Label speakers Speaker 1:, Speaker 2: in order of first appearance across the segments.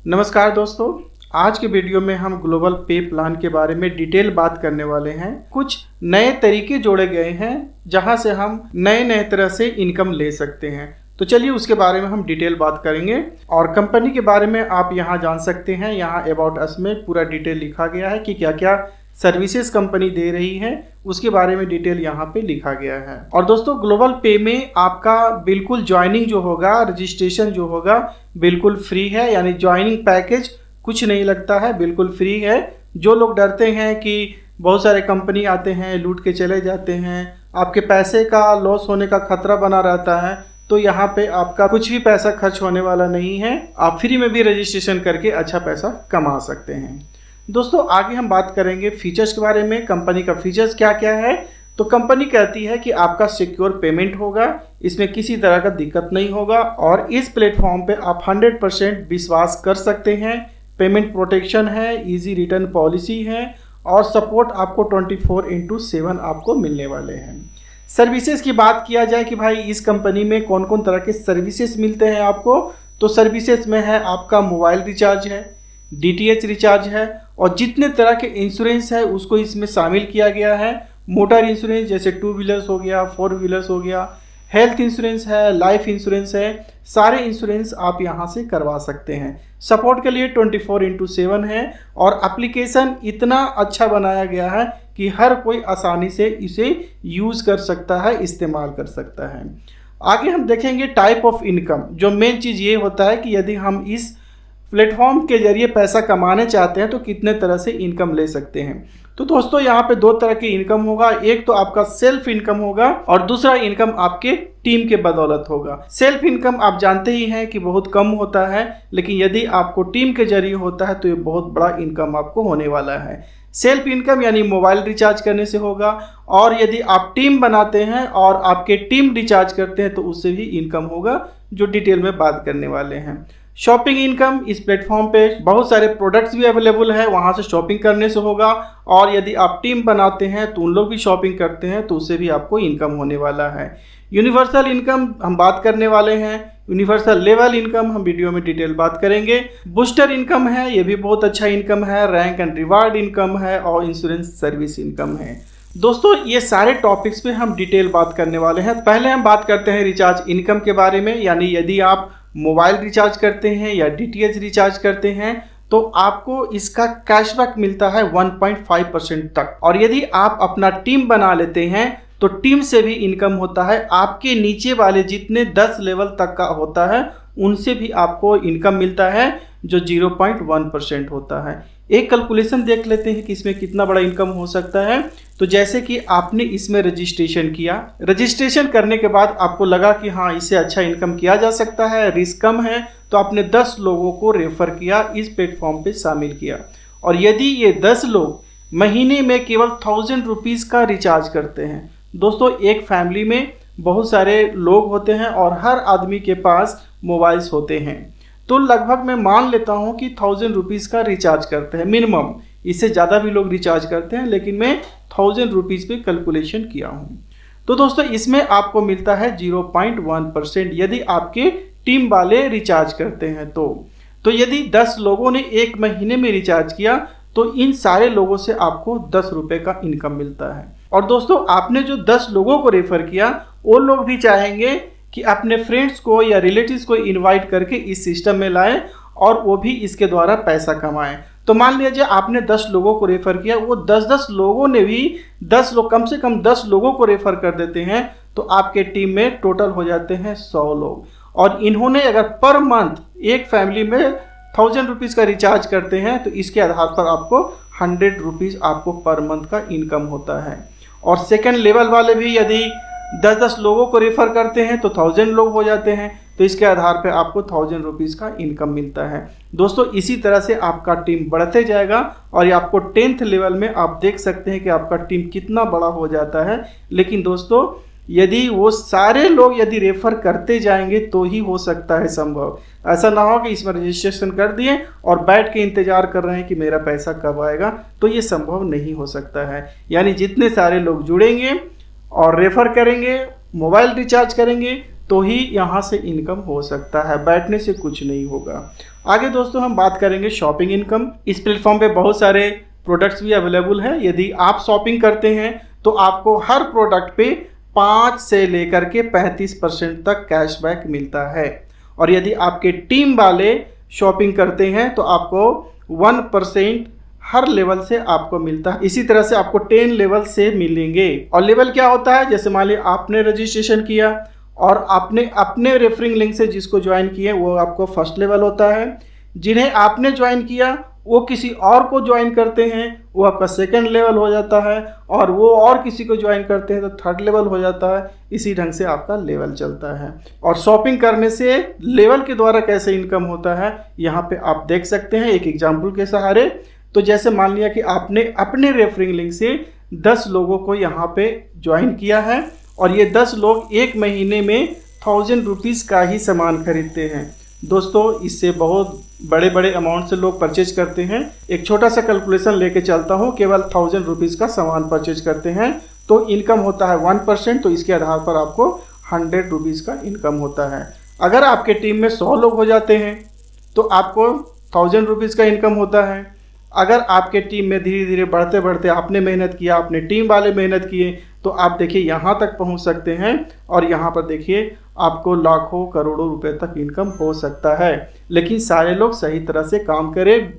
Speaker 1: नमस्कार दोस्तों, आज के वीडियो में हम ग्लोबल पे प्लान के बारे में डिटेल बात करने वाले हैं। कुछ नए तरीके जोड़े गए हैं जहां से हम नए तरह से इनकम ले सकते हैं। तो चलिए उसके बारे में हम डिटेल बात करेंगे और कंपनी के बारे में आप यहां जान सकते हैं। यहां अबाउट अस में पूरा डिटेल लिखा गया है कि क्या क्या सर्विसेज कंपनी दे रही है, उसके बारे में डिटेल यहाँ पे लिखा गया है। और दोस्तों ग्लोबल पे में आपका बिल्कुल ज्वाइनिंग जो होगा, रजिस्ट्रेशन जो होगा बिल्कुल फ्री है, यानी ज्वाइनिंग पैकेज कुछ नहीं लगता है, बिल्कुल फ्री है। जो लोग डरते हैं कि बहुत सारे कंपनी आते हैं लूट के चले जाते हैं, आपके पैसे का लॉस होने का खतरा बना रहता है, तो यहाँ पे आपका कुछ भी पैसा खर्च होने वाला नहीं है। आप फ्री में भी रजिस्ट्रेशन करके अच्छा पैसा कमा सकते हैं। दोस्तों आगे हम बात करेंगे फीचर्स के बारे में। कंपनी का फीचर्स क्या क्या है, तो कंपनी कहती है कि आपका सिक्योर पेमेंट होगा, इसमें किसी तरह का दिक्कत नहीं होगा और इस प्लेटफॉर्म पे आप 100% विश्वास कर सकते हैं। पेमेंट प्रोटेक्शन है, इजी रिटर्न पॉलिसी है और सपोर्ट आपको 24/7 आपको मिलने वाले हैं। सर्विसेज की बात किया जाए कि भाई इस कंपनी में कौन कौन तरह के सर्विसेज मिलते हैं आपको, तो सर्विसेज में है आपका मोबाइल रिचार्ज है, DTH रिचार्ज है और जितने तरह के इंश्योरेंस है उसको इसमें शामिल किया गया है। मोटर इंश्योरेंस जैसे 2 व्हीलर्स हो गया, 4 व्हीलर्स हो गया, हेल्थ इंश्योरेंस है, लाइफ इंश्योरेंस है, सारे इंश्योरेंस आप यहाँ से करवा सकते हैं। सपोर्ट के लिए 24/7 है और एप्लीकेशन इतना अच्छा बनाया गया है कि हर कोई आसानी से इसे यूज़ कर सकता है, इस्तेमाल कर सकता है। आगे हम देखेंगे टाइप ऑफ इनकम। जो मेन चीज़ ये होता है कि यदि हम इस प्लेटफॉर्म के जरिए पैसा कमाने चाहते हैं तो कितने तरह से इनकम ले सकते हैं। तो दोस्तों यहाँ पे 2 तरह की इनकम होगा, एक तो आपका सेल्फ इनकम होगा और दूसरा इनकम आपके टीम के बदौलत होगा। सेल्फ इनकम आप जानते ही हैं कि बहुत कम होता है, लेकिन यदि आपको टीम के जरिए होता है तो ये बहुत बड़ा इनकम आपको होने वाला है। सेल्फ इनकम यानी मोबाइल रिचार्ज करने से होगा और यदि आप टीम बनाते हैं और आपके टीम रिचार्ज करते हैं तो उससे भी इनकम होगा, जो डिटेल में बात करने वाले हैं। शॉपिंग इनकम, इस प्लेटफॉर्म पे बहुत सारे प्रोडक्ट्स भी अवेलेबल है, वहाँ से शॉपिंग करने से होगा और यदि आप टीम बनाते हैं तो उन लोग भी शॉपिंग करते हैं तो उससे भी आपको इनकम होने वाला है। यूनिवर्सल इनकम हम बात करने वाले हैं, यूनिवर्सल लेवल इनकम हम वीडियो में डिटेल बात करेंगे। बूस्टर इनकम है, ये भी बहुत अच्छा इनकम है। रैंक एंड रिवार्ड इनकम है और इंश्योरेंस सर्विस इनकम है। दोस्तों ये सारे टॉपिक्स पे हम डिटेल बात करने वाले हैं। पहले हम बात करते हैं रिचार्ज इनकम के बारे में, यानी यदि आप मोबाइल रिचार्ज करते हैं या DTH रिचार्ज करते हैं तो आपको इसका कैशबैक मिलता है 1.5% तक। और यदि आप अपना टीम बना लेते हैं तो टीम से भी इनकम होता है। आपके नीचे वाले जितने 10 लेवल तक का होता है उनसे भी आपको इनकम मिलता है, जो 0.1% होता है। एक कैलकुलेशन देख लेते हैं कि इसमें कितना बड़ा इनकम हो सकता है। तो जैसे कि आपने इसमें रजिस्ट्रेशन किया, रजिस्ट्रेशन करने के बाद आपको लगा कि हाँ इससे अच्छा इनकम किया जा सकता है, रिस्क कम है, तो आपने 10 लोगों को रेफर किया, इस प्लेटफॉर्म पे शामिल किया। और यदि ये 10 लोग महीने में केवल 1000 रुपीज़ का रिचार्ज करते हैं, दोस्तों एक फैमिली में बहुत सारे लोग होते हैं और हर आदमी के पास मोबाइल्स होते हैं, तो लगभग मैं मान लेता हूं कि 1000 रुपीज़ का रिचार्ज करते हैं मिनिमम। इससे ज़्यादा भी लोग रिचार्ज करते हैं, लेकिन मैं 1000 रुपीज़ पे कैलकुलेशन किया हूं। तो दोस्तों इसमें आपको मिलता है 0.1% यदि आपके टीम वाले रिचार्ज करते हैं तो यदि 10 लोगों ने एक महीने में रिचार्ज किया तो इन सारे लोगों से आपको 10 रुपये का इनकम मिलता है। और दोस्तों आपने जो 10 लोगों को रेफर किया वो लोग भी चाहेंगे कि अपने फ्रेंड्स को या रिलेटिव्स को इनवाइट करके इस सिस्टम में लाएं और वो भी इसके द्वारा पैसा कमाएं। तो मान लीजिए आपने 10 लोगों को रेफर किया, वो 10-10 लोगों ने भी 10 लोग, कम से कम 10 लोगों को रेफर कर देते हैं तो आपके टीम में टोटल हो जाते हैं 100 लोग। और इन्होंने अगर पर मंथ एक फैमिली में 1000 रुपीज़ का रिचार्ज करते हैं तो इसके आधार पर आपको 100 रुपीज़ आपको पर मंथ का इनकम होता है। और सेकेंड लेवल वाले भी यदि 10-10 लोगों को रेफर करते हैं तो 1000 लोग हो जाते हैं, तो इसके आधार पे आपको 1000 रुपीज़ का इनकम मिलता है। दोस्तों इसी तरह से आपका टीम बढ़ते जाएगा और ये आपको 10th लेवल में आप देख सकते हैं कि आपका टीम कितना बड़ा हो जाता है। लेकिन दोस्तों यदि वो सारे लोग यदि रेफर करते जाएंगे तो ही हो सकता है संभव। ऐसा ना हो कि इसमें रजिस्ट्रेशन कर दिए और बैठ के इंतज़ार कर रहे हैं कि मेरा पैसा कब आएगा, तो ये संभव नहीं हो सकता है। यानी जितने सारे लोग जुड़ेंगे और रेफर करेंगे, मोबाइल रिचार्ज करेंगे तो ही यहाँ से इनकम हो सकता है, बैठने से कुछ नहीं होगा। आगे दोस्तों हम बात करेंगे शॉपिंग इनकम। इस प्लेटफॉर्म पे बहुत सारे प्रोडक्ट्स भी अवेलेबल हैं। यदि आप शॉपिंग करते हैं तो आपको हर प्रोडक्ट पे 5 से लेकर के 35% तक कैशबैक मिलता है। और यदि आपके टीम वाले शॉपिंग करते हैं तो आपको 1% हर लेवल से आपको मिलता है। इसी तरह से आपको 10 लेवल से मिलेंगे। और लेवल क्या होता है, जैसे मान लीजिए आपने रजिस्ट्रेशन किया और आपने अपने रेफरिंग लिंक से जिसको ज्वाइन किए वो आपको फर्स्ट लेवल होता है। जिन्हें आपने ज्वाइन किया वो किसी और को ज्वाइन करते हैं वो आपका सेकंड लेवल हो जाता है, और वो और किसी को ज्वाइन करते हैं तो थर्ड लेवल हो जाता है। इसी ढंग से आपका लेवल चलता है। और शॉपिंग करने से लेवल के द्वारा कैसे इनकम होता है यहाँ पे आप देख सकते हैं एक एग्जाम्पल के सहारे। तो जैसे मान लिया कि आपने अपने रेफरिंग लिंक से 10 लोगों को यहाँ पे ज्वाइन किया है और ये 10 लोग एक महीने में 1000 रुपीज़ का ही सामान खरीदते हैं। दोस्तों इससे बहुत बड़े बड़े अमाउंट से लोग परचेज करते हैं। एक छोटा सा कैलकुलेशन लेके चलता हूँ, केवल 1000 रुपीज़ का सामान परचेज करते हैं तो इनकम होता है 1%। तो इसके आधार पर आपको 100 रुपीज़ का इनकम होता है। अगर आपके टीम में 100 लोग हो जाते हैं तो आपको 1000 रुपीज़ का इनकम होता है। अगर आपके टीम में धीरे धीरे बढ़ते बढ़ते आपने मेहनत किया, अपने टीम वाले मेहनत किए, तो आप देखिए यहाँ तक पहुँच सकते हैं। और यहाँ पर देखिए आपको लाखों करोड़ों रुपए तक इनकम हो सकता है। लेकिन सारे लोग सही तरह से काम करें,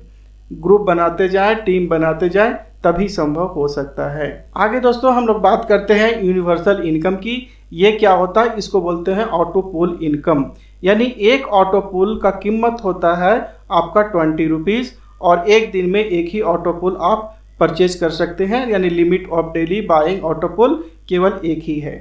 Speaker 1: ग्रुप बनाते जाएं, टीम बनाते जाएं, तभी संभव हो सकता है। आगे दोस्तों हम लोग बात करते हैं यूनिवर्सल इनकम की। ये क्या होता है, इसको बोलते हैं ऑटो पूल इनकम। यानी एक ऑटो पूल का कीमत होता है आपका 20 रुपीज़ और एक दिन में एक ही ऑटो पुल आप परचेज कर सकते हैं। यानी limit of daily buying auto pool केवल एक ही है।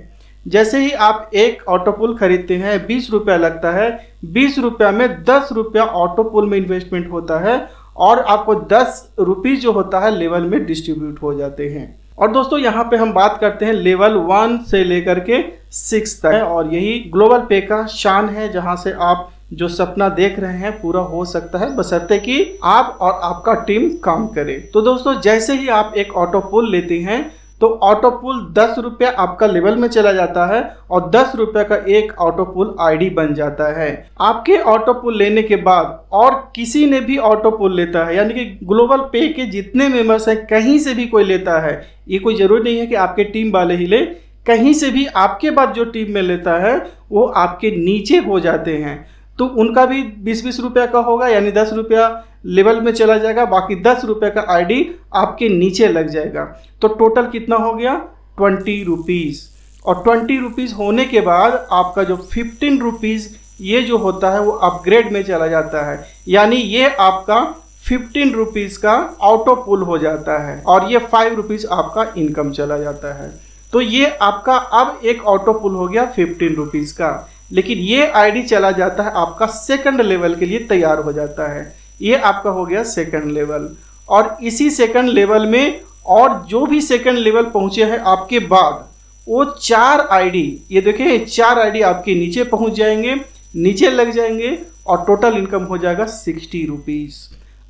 Speaker 1: जैसे ही आप एक ऑटो पुल खरीदते हैं 20 रुपया लगता है। 20 रुपया में 10 रुपया ऑटो पुल में इन्वेस्टमेंट होता है और आपको 10 रुपीज़ जो होता है लेवल में डिस्ट्रीब्यूट हो जाते हैं। और दोस्तों यहाँ पे हम बात करते हैं लेवल 1 से लेकर के 6 तक, और यही ग्लोबल पे का शान है, जहाँ से आप जो सपना देख रहे हैं पूरा हो सकता है, बशर्ते कि आप और आपका टीम काम करे। तो दोस्तों जैसे ही आप एक ऑटो पुल लेते हैं तो ऑटो पुल 10 रुपया आपका लेवल में चला जाता है और 10 रुपये का एक ऑटो पुल आईडी बन जाता है। आपके ऑटो पुल लेने के बाद और किसी ने भी ऑटो पुल लेता है, यानी कि ग्लोबल पे के जितने मेंबर्स हैं कहीं से भी कोई लेता है, ये कोई ज़रूरी नहीं है कि आपके टीम वाले ही ले, कहीं से भी आपके बाद जो टीम में लेता है वो आपके नीचे हो जाते हैं। तो उनका भी 20-20 रुपया का होगा, यानी 10 रुपया लेवल में चला जाएगा, बाकी 10 रुपये का आईडी आपके नीचे लग जाएगा। तो टोटल कितना हो गया 20 रुपीज़। और 20 रुपीज़ होने के बाद आपका जो 15 रुपीज़ ये जो होता है वो अपग्रेड में चला जाता है, यानी ये आपका 15 रुपीज़ का ऑटो पुल हो जाता है और ये 5 रुपीज़ आपका इनकम चला जाता है। तो ये आपका अब एक ऑटो पुल हो गया 15 रुपीज़ का। लेकिन ये आईडी चला जाता है आपका सेकंड लेवल के लिए तैयार हो जाता है। ये आपका हो गया सेकंड लेवल। और इसी सेकंड लेवल में और जो भी सेकंड लेवल पहुंचे हैं आपके बाद वो 4 आईडी, ये देखिए 4 आईडी आपके नीचे पहुंच जाएंगे, नीचे लग जाएंगे और टोटल इनकम हो जाएगा 60 रुपीज़।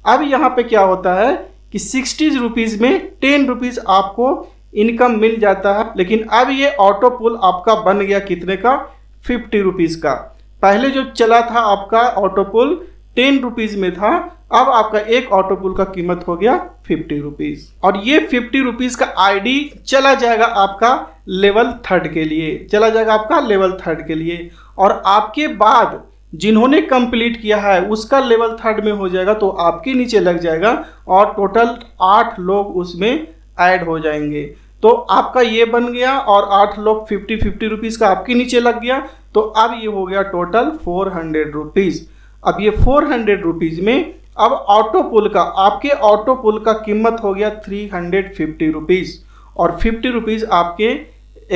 Speaker 1: अब यहाँ पे क्या होता है कि 60 रुपीज़ में 10 रुपीज़ आपको इनकम मिल जाता है। लेकिन अब ये ऑटो पुल आपका बन गया कितने का, 50 रुपीज़ का। पहले जो चला था आपका ऑटो पुल 10 रुपीज़ में था, अब आपका एक ऑटो पुल का कीमत हो गया 50 रुपीज़। और ये 50 रुपीज़ का आईडी चला जाएगा आपका लेवल 3 के लिए, चला जाएगा आपका लेवल 3 के लिए। और आपके बाद जिन्होंने कंप्लीट किया है उसका लेवल 3 में हो जाएगा, तो आपके नीचे लग जाएगा और टोटल 8 लोग उसमें ऐड हो जाएंगे। तो आपका ये बन गया और 8 लोग 50 रुपीज़ का आपके नीचे लग गया। तो अब ये हो गया टोटल 400 रुपीज़। अब ये 400 रुपीज़ में अब ऑटो पुल का, आपके ऑटो पुल का कीमत हो गया 350 रुपीज़ और 50 रुपीज़ आपके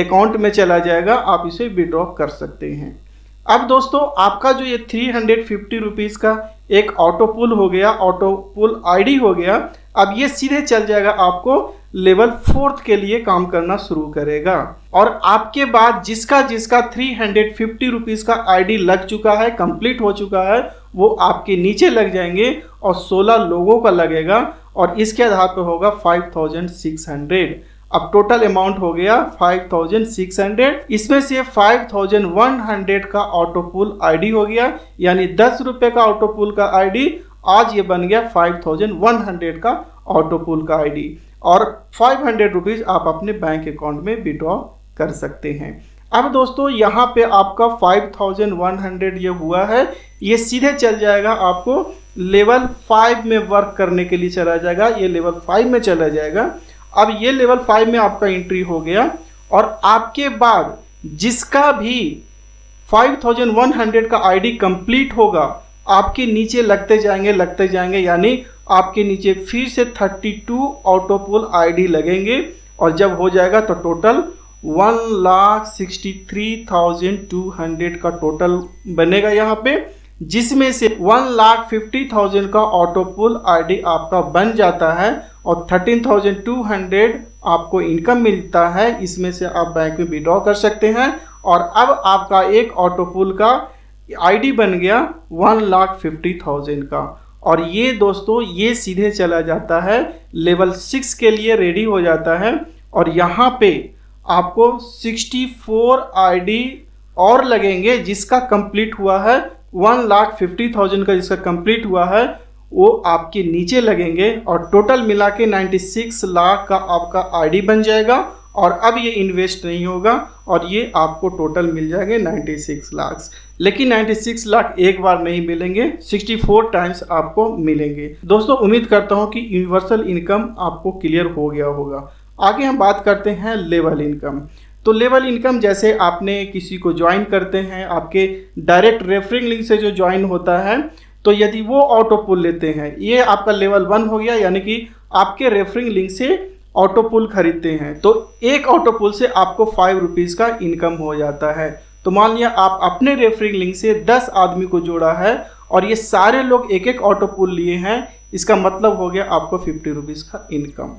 Speaker 1: अकाउंट में चला जाएगा, आप इसे विड्रॉ कर सकते हैं। अब दोस्तों आपका जो ये 350 रुपीज़ का एक ऑटो पुल हो गया, ऑटो पुल आईडी हो गया, अब ये सीधे चल जाएगा आपको लेवल 4 के लिए काम करना शुरू करेगा। और आपके बाद जिसका 350 रुपीज़ का आईडी लग चुका है, कंप्लीट हो चुका है, वो आपके नीचे लग जाएंगे और 16 लोगों का लगेगा और इसके आधार पर होगा 5600। अब टोटल अमाउंट हो गया 5600। इसमें से 5100 का ऑटो पुल आईडी हो गया, यानी 10 रुपए का ऑटो पुल का आईडी आज ये बन गया 5100 का ऑटो पुल का आईडी, और 500 रुपीज़ आप अपने बैंक अकाउंट में विड्रॉ कर सकते हैं। अब दोस्तों यहाँ पे आपका 5100 ये हुआ है, ये सीधे चल जाएगा आपको लेवल 5 में वर्क करने के लिए चला जाएगा, ये लेवल 5 में चला जाएगा। अब ये लेवल 5 में आपका एंट्री हो गया, और आपके बाद जिसका भी 5100 का आईडी कंप्लीट होगा आपके नीचे लगते जाएंगे, यानी आपके नीचे फिर से 32 ऑटो पुल आईडी लगेंगे, और जब हो जाएगा तो टोटल 1,63,200 का टोटल बनेगा यहाँ पे, जिसमें से 1,50,000 का ऑटो पुल आईडी आपका बन जाता है, और 13,200 आपको इनकम मिलता है। इसमें से आप बैंक में विड्रॉ कर सकते हैं, और अब आपका एक ऑटो पुल का आईडी बन गया 1,50,000 का। और ये दोस्तों ये सीधे चला जाता है लेवल 6 के लिए रेडी हो जाता है, और यहाँ पे आपको 64 आईडी और लगेंगे जिसका कंप्लीट हुआ है 1,50,000 का, जिसका कंप्लीट हुआ है वो आपके नीचे लगेंगे, और टोटल मिला के 96 लाख का आपका आईडी बन जाएगा। और अब ये इन्वेस्ट नहीं होगा, और ये आपको टोटल मिल जाएंगे 96 लाख। लेकिन 96 लाख एक बार नहीं मिलेंगे, 64 टाइम्स आपको मिलेंगे। दोस्तों उम्मीद करता हूँ कि यूनिवर्सल इनकम आपको क्लियर हो गया होगा। आगे हम बात करते हैं लेवल इनकम। तो लेवल इनकम जैसे आपने किसी को ज्वाइन करते हैं, आपके डायरेक्ट रेफरिंग लिंक से जो ज्वाइन होता है, तो यदि वो ऑटो पुल लेते हैं, ये आपका लेवल 1 हो गया, यानी कि आपके रेफरिंग लिंक से ऑटो पुल खरीदते हैं, तो एक ऑटो पुल से आपको 5 रुपीज़ का इनकम हो जाता है। तो मान लिया आप अपने रेफरिंग लिंक से 10 आदमी को जोड़ा है, और ये सारे लोग एक एक ऑटो पुल लिए हैं, इसका मतलब हो गया आपको 50 रुपीज़ का इनकम।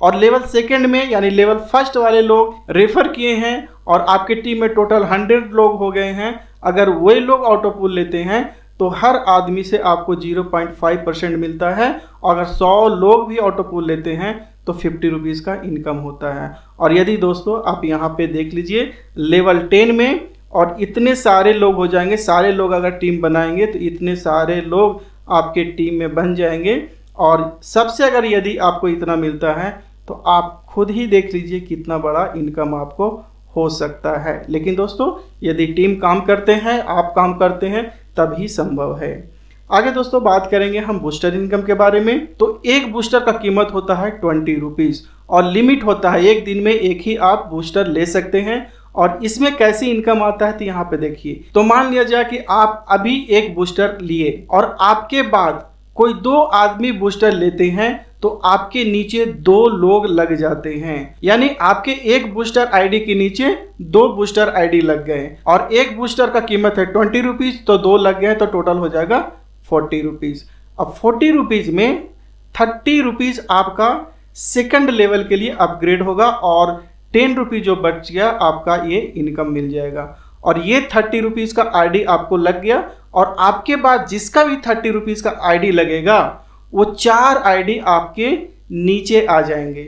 Speaker 1: और लेवल सेकंड में यानी लेवल फर्स्ट वाले लोग रेफर किए हैं, और आपके टीम में टोटल 100 लोग हो गए हैं, अगर वही लोग ऑटो पुल लेते हैं तो हर आदमी से आपको 0.5% मिलता है, और अगर 100 लोग भी ऑटो पुल लेते हैं तो 50 रुपीज़ का इनकम होता है। और यदि दोस्तों आप यहाँ पे देख लीजिए लेवल 10 में, और इतने सारे लोग हो जाएंगे, सारे लोग अगर टीम बनाएंगे तो इतने सारे लोग आपके टीम में बन जाएंगे, और सबसे अगर यदि आपको इतना मिलता है तो आप खुद ही देख लीजिए कितना बड़ा इनकम आपको हो सकता है। लेकिन दोस्तों यदि टीम काम करते हैं, आप काम करते हैं, तभी संभव है। आगे दोस्तों बात करेंगे हम बूस्टर इनकम के बारे में। तो एक बूस्टर का कीमत होता है 20 रुपीज़, और लिमिट होता है एक दिन में एक ही आप बूस्टर ले सकते हैं। और इसमें कैसी इनकम आता है तो यहाँ पे देखिए, तो मान लिया जाए कि आप अभी एक बूस्टर लिए, और आपके बाद कोई 2 आदमी बूस्टर लेते हैं, तो आपके नीचे 2 लोग लग जाते हैं, यानी आपके एक बूस्टर आईडी के नीचे 2 बूस्टर आईडी लग गए, और एक बूस्टर का कीमत है 20 रुपीज़, तो 2 लग गए तो टोटल हो जाएगा 40 रुपीज़। अब 40 रुपीज़ में 30 रुपीज़ आपका सेकंड लेवल के लिए अपग्रेड होगा, और 10 रुपीज़ जो बच गया आपका ये इनकम मिल जाएगा। और ये 30 रुपीज़ का आईडी आपको लग गया, और आपके बाद जिसका भी 30 रुपीज़ का आईडी लगेगा वो 4 आईडी आपके नीचे आ जाएंगे।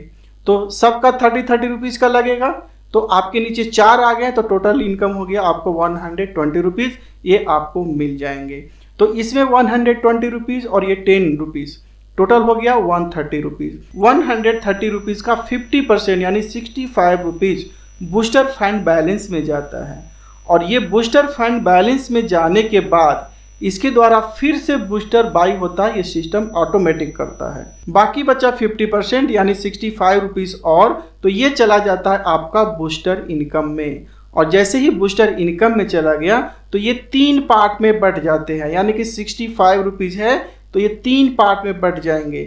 Speaker 1: तो सबका 30 रुपीज़ का लगेगा, तो आपके नीचे 4 आ गए, तो टोटल इनकम हो गया आपको 120 रुपीज़, ये आपको मिल जाएंगे। तो इसमें 120 रुपीज़ और ये 10 रुपीज़, टोटल हो गया 130 रुपीज़। 130 रुपीज़ का 50% यानी 65 रुपीज़ बूस्टर फंड बैलेंस में जाता है, और ये बूस्टर फंड बैलेंस में जाने के बाद इसके द्वारा फिर से बूस्टर बाई होता है, ये सिस्टम ऑटोमेटिक करता है। बाकी बचा 50% यानी 65 रुपीज़, और तो ये चला जाता है आपका बूस्टर इनकम में। और जैसे ही बूस्टर इनकम में चला गया तो ये 3 पार्ट में बट जाते हैं, यानी कि 65 रुपीज़ है तो ये 3 पार्ट में बट जाएंगे।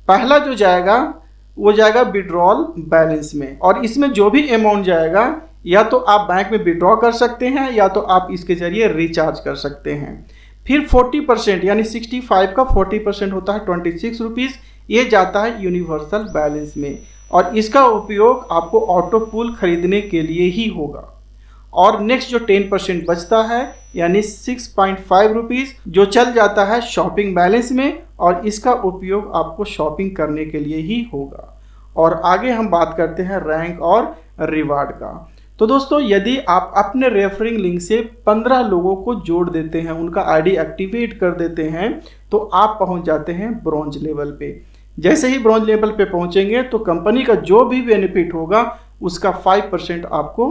Speaker 1: पहला जो जाएगा वो जाएगा विड्रॉल बैलेंस में, और इसमें जो भी अमाउंट जाएगा या तो आप बैंक में विड्रॉ कर सकते हैं, या तो आप इसके जरिए रिचार्ज कर सकते हैं। फिर 40% यानी 65 का 40% होता है 26 रुपीज़, ये जाता है यूनिवर्सल बैलेंस में, और इसका उपयोग आपको ऑटो पुल खरीदने के लिए ही होगा। और नेक्स्ट जो 10% बचता है यानी 6.5 रुपीज़ जो चल जाता है शॉपिंग बैलेंस में, और इसका उपयोग आपको शॉपिंग करने के लिए ही होगा। और आगे हम बात करते हैं रैंक और रिवार्ड का। तो दोस्तों यदि आप अपने रेफरिंग लिंक से 15 लोगों को जोड़ देते हैं, उनका आईडी एक्टिवेट कर देते हैं, तो आप पहुंच जाते हैं ब्रॉन्ज लेवल पे। जैसे ही ब्रॉन्ज लेवल पे पहुंचेंगे तो कंपनी का जो भी बेनिफिट होगा उसका 5% आपको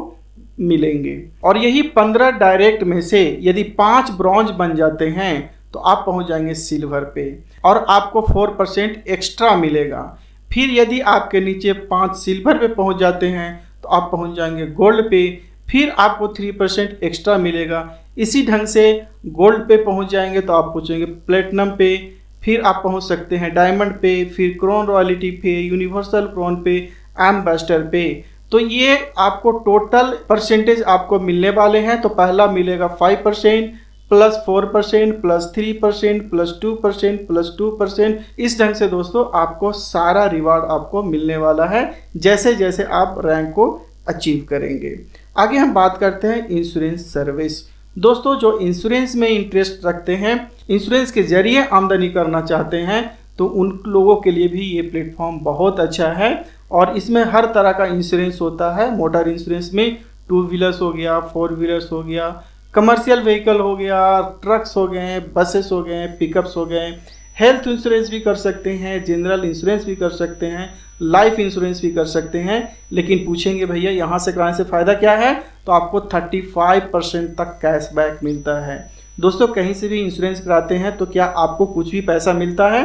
Speaker 1: मिलेंगे। और यही 15 डायरेक्ट में से यदि 5 ब्रॉन्ज बन जाते हैं तो आप पहुंच जाएंगे सिल्वर पे और आपको 4% एक्स्ट्रा मिलेगा। फिर यदि आपके नीचे 5 सिल्वर पे पहुंच जाते हैं तो आप पहुंच जाएंगे गोल्ड पे, फिर आपको 3% एक्स्ट्रा मिलेगा। इसी ढंग से गोल्ड पे पहुंच जाएंगे तो आप पहुंचेंगे प्लेटिनम पे, फिर आप पहुंच सकते हैं डायमंड पे, फिर क्राउन रॉयल्टी पे, यूनिवर्सल क्राउन पे, एम्बेसडर पे। तो ये आपको टोटल परसेंटेज आपको मिलने वाले हैं। तो पहला मिलेगा 5% प्लस 4% प्लस 3% प्लस 2% प्लस 2%। इस ढंग से दोस्तों आपको सारा रिवार्ड आपको मिलने वाला है जैसे जैसे आप रैंक को अचीव करेंगे। आगे हम बात करते हैं इंश्योरेंस सर्विस। दोस्तों जो इंश्योरेंस में इंटरेस्ट रखते हैं, इंश्योरेंस के जरिए आमदनी करना चाहते हैं, तो उन लोगों के लिए भी ये प्लेटफॉर्म बहुत अच्छा है। और इसमें हर तरह का इंश्योरेंस होता है। मोटर इंश्योरेंस में 2 व्हीलर्स हो गया, 4 व्हीलर्स हो गया, कमर्शियल व्हीकल हो गया, ट्रक्स हो गए, बसेस हो गए, पिकअप्स हो गए, हेल्थ इंश्योरेंस भी कर सकते हैं, जनरल इंश्योरेंस भी कर सकते हैं, लाइफ इंश्योरेंस भी कर सकते हैं। लेकिन पूछेंगे भैया यहाँ से कराने से फ़ायदा क्या है, तो आपको 35% तक कैशबैक मिलता है। दोस्तों कहीं से भी इंश्योरेंस कराते हैं तो क्या आपको कुछ भी पैसा मिलता है?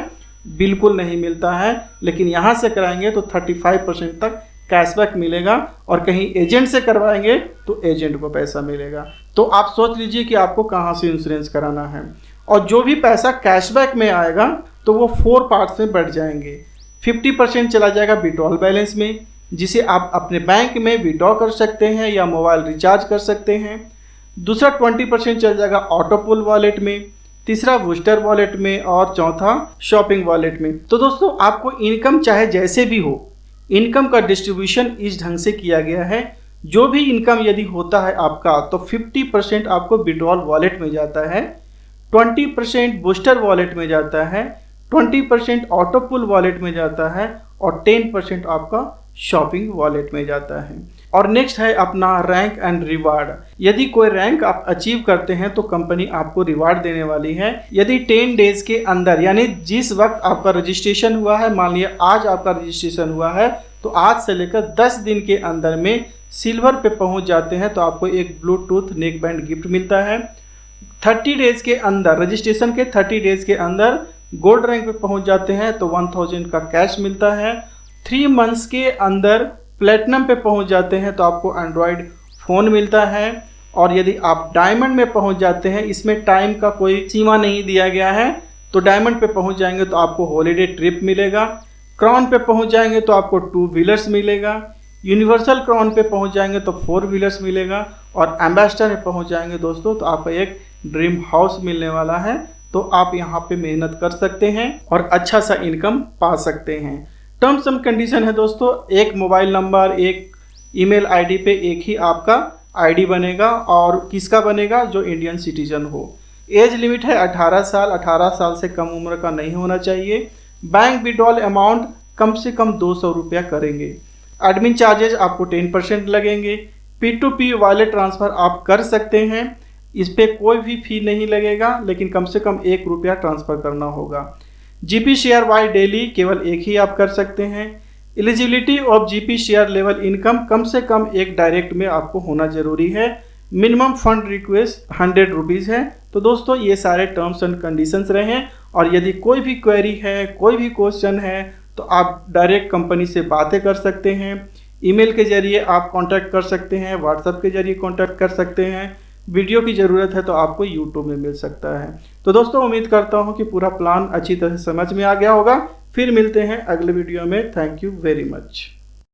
Speaker 1: बिल्कुल नहीं मिलता है। लेकिन यहाँ से कराएंगे तो 35% तक कैशबैक मिलेगा और कहीं एजेंट से करवाएंगे तो एजेंट को पैसा मिलेगा। तो आप सोच लीजिए कि आपको कहाँ से इंश्योरेंस कराना है। और जो भी पैसा कैशबैक में आएगा तो वो 4 पार्ट्स में बढ़ जाएंगे। 50% चला जाएगा विड्रॉल बैलेंस में, जिसे आप अपने बैंक में विड्रॉ कर सकते हैं या मोबाइल रिचार्ज कर सकते हैं। दूसरा 20% चल जाएगा ऑटोपुल वॉलेट में, तीसरा बूस्टर वॉलेट में और चौथा शॉपिंग वॉलेट में। तो दोस्तों आपको इनकम चाहे जैसे भी हो, इनकम का डिस्ट्रीब्यूशन इस ढंग से किया गया है। जो भी इनकम यदि होता है आपका तो 50% आपको विड्रॉल वॉलेट में जाता है, 20% बूस्टर वॉलेट में जाता है, 20% ऑटोपुल वॉलेट में जाता है और 10% आपका शॉपिंग वॉलेट में जाता है। और नेक्स्ट है अपना रैंक एंड रिवार्ड। यदि कोई रैंक आप अचीव करते हैं तो कंपनी आपको रिवार्ड देने वाली है। यदि 10 डेज के अंदर, यानी जिस वक्त आपका रजिस्ट्रेशन हुआ है, मान लिया आज आपका रजिस्ट्रेशन हुआ है, तो आज से लेकर 10 दिन के अंदर में सिल्वर पे पहुंच जाते हैं तो आपको एक ब्लूटूथ नेक बैंड गिफ्ट मिलता है। 30 डेज के अंदर, रजिस्ट्रेशन के 30 डेज के अंदर गोल्ड रैंक पे पहुंच जाते हैं तो 1000 का कैश मिलता है। 3 मंथ्स के अंदर प्लेटिनम पे पहुंच जाते हैं तो आपको एंड्रॉयड फ़ोन मिलता है। और यदि आप डायमंड में पहुंच जाते हैं, इसमें टाइम का कोई सीमा नहीं दिया गया है, तो डायमंड पे पहुंच जाएंगे तो आपको हॉलीडे ट्रिप मिलेगा। क्राउन पे पहुंच जाएंगे तो आपको 2 व्हीलर्स मिलेगा। यूनिवर्सल क्राउन पे पहुंच जाएंगे तो 4 व्हीलर्स मिलेगा। और एम्बेसडर में पहुंच जाएंगे दोस्तों तो आपको एक ड्रीम हाउस मिलने वाला है। तो आप यहाँ पे मेहनत कर सकते हैं और अच्छा सा इनकम पा सकते हैं। टर्म्स एंड कंडीशन है दोस्तों, एक मोबाइल नंबर, एक ईमेल आईडी पे एक ही आपका आईडी बनेगा। और किसका बनेगा? जो इंडियन सिटीजन हो। एज लिमिट है 18 साल, 18 साल से कम उम्र का नहीं होना चाहिए। बैंक विड्रॉल अमाउंट कम से कम 200 रुपया करेंगे। एडमिन चार्जेज आपको 10% लगेंगे। P2P वॉलेट ट्रांसफ़र आप कर सकते हैं, इस पर कोई भी फी नहीं लगेगा, लेकिन कम से कम 1 रुपया ट्रांसफ़र करना होगा। GP शेयर बाय डेली केवल एक ही आप कर सकते हैं। Eligibility of GP share level income कम से कम एक डायरेक्ट में आपको होना जरूरी है। मिनिमम फंड रिक्वेस्ट 100 रुपीज़ है। तो दोस्तों ये सारे टर्म्स एंड कंडीशंस रहे हैं। और यदि कोई भी क्वेरी है, कोई भी क्वेश्चन है, तो आप डायरेक्ट कंपनी से बातें कर सकते हैं। ईमेल के जरिए आप कांटेक्ट कर सकते हैं, व्हाट्सएप के जरिए कांटेक्ट कर सकते हैं। वीडियो की ज़रूरत है तो आपको यूट्यूब में मिल सकता है। तो दोस्तों उम्मीद करता हूँ कि पूरा प्लान अच्छी तरह से समझ में आ गया होगा। फिर मिलते हैं अगले वीडियो में। Thank you very much.